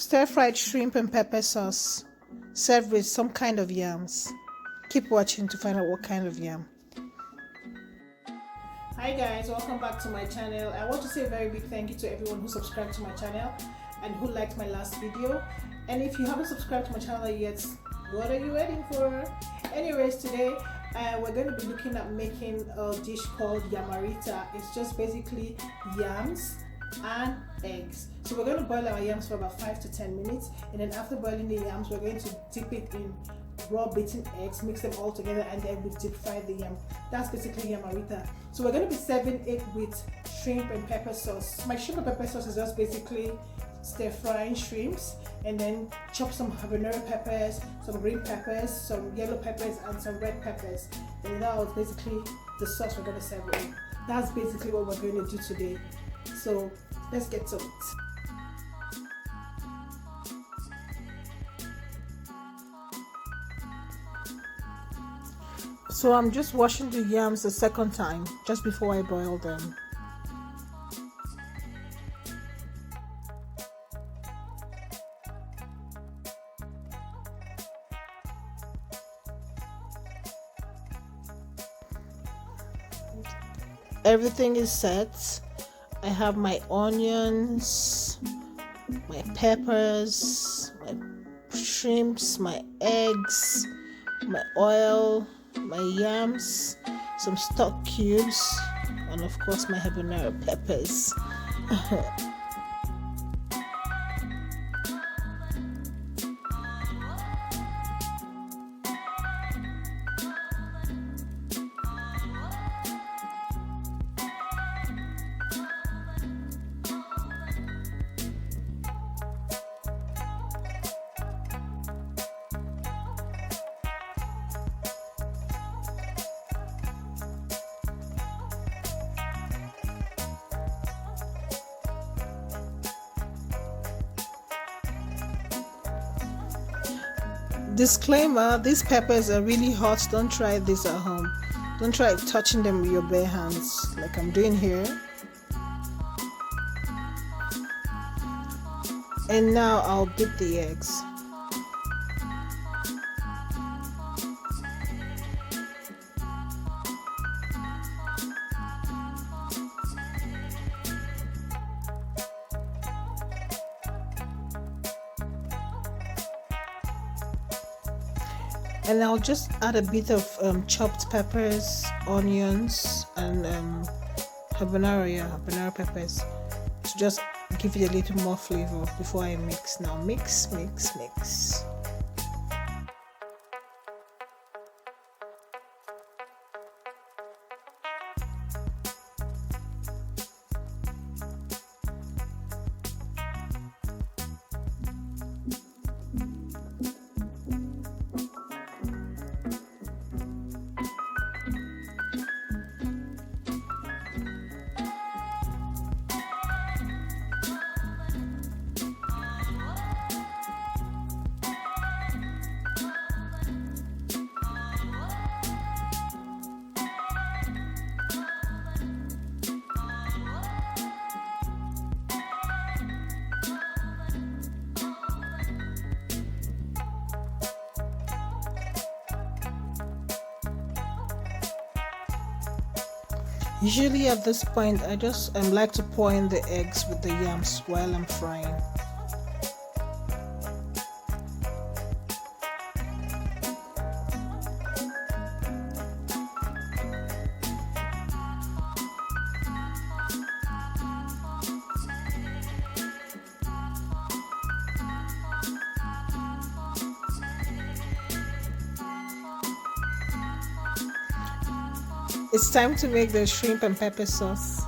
Stir-fried shrimp and pepper sauce served with some kind of yams. Keep watching to find out what kind of yam. Hi guys, welcome back to my channel. I want to say a very big thank you to everyone who subscribed to my channel and who liked my last video. And if you haven't subscribed to my channel yet, what are you waiting for? Anyways, today we're going to be looking at making a dish called Yamarita. It's just basically yams and eggs. So we're going to boil our yams for about 5 to 10 minutes, and then after boiling the yams, we're going to dip it in raw beaten eggs, mix them all together, and then we deep fry the yam. That's basically Yamarita. So we're going to be serving it with shrimp and pepper sauce. My shrimp and pepper sauce is just basically stir frying shrimps, and then chop some habanero peppers, some green peppers, some yellow peppers, and some red peppers. And that was basically the sauce we're going to serve with. That's basically what we're going to do today. So let's get to it. So I'm just washing the yams the second time, just before I boil them. Everything is set. I have my onions, my peppers, my shrimps, my eggs, my oil, my yams, some stock cubes, and of course my habanero peppers. Disclaimer, these peppers are really hot. Don't try this at home. Don't try touching them with your bare hands like I'm doing here. And now I'll beat the eggs. And I'll just add a bit of chopped peppers, onions, and habanero peppers to just give it a little more flavor before I mix. Now mix. Usually at this point, I just like to pour in the eggs with the yams while I'm frying. It's time to make the shrimp and pepper sauce.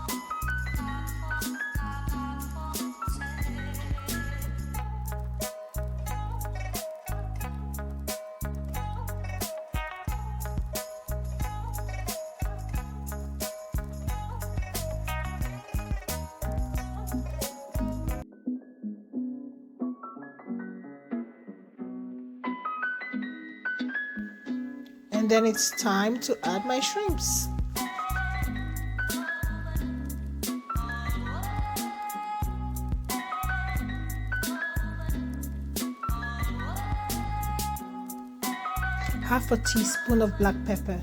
And then it's time to add my shrimps. half a teaspoon of black pepper.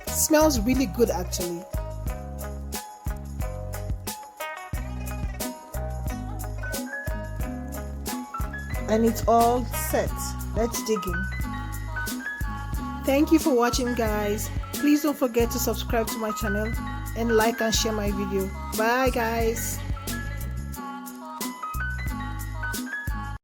Smells really good actually. And it's all set. Let's dig in. Thank you for watching, guys. Please don't forget to subscribe to my channel and like and share my video. Bye guys.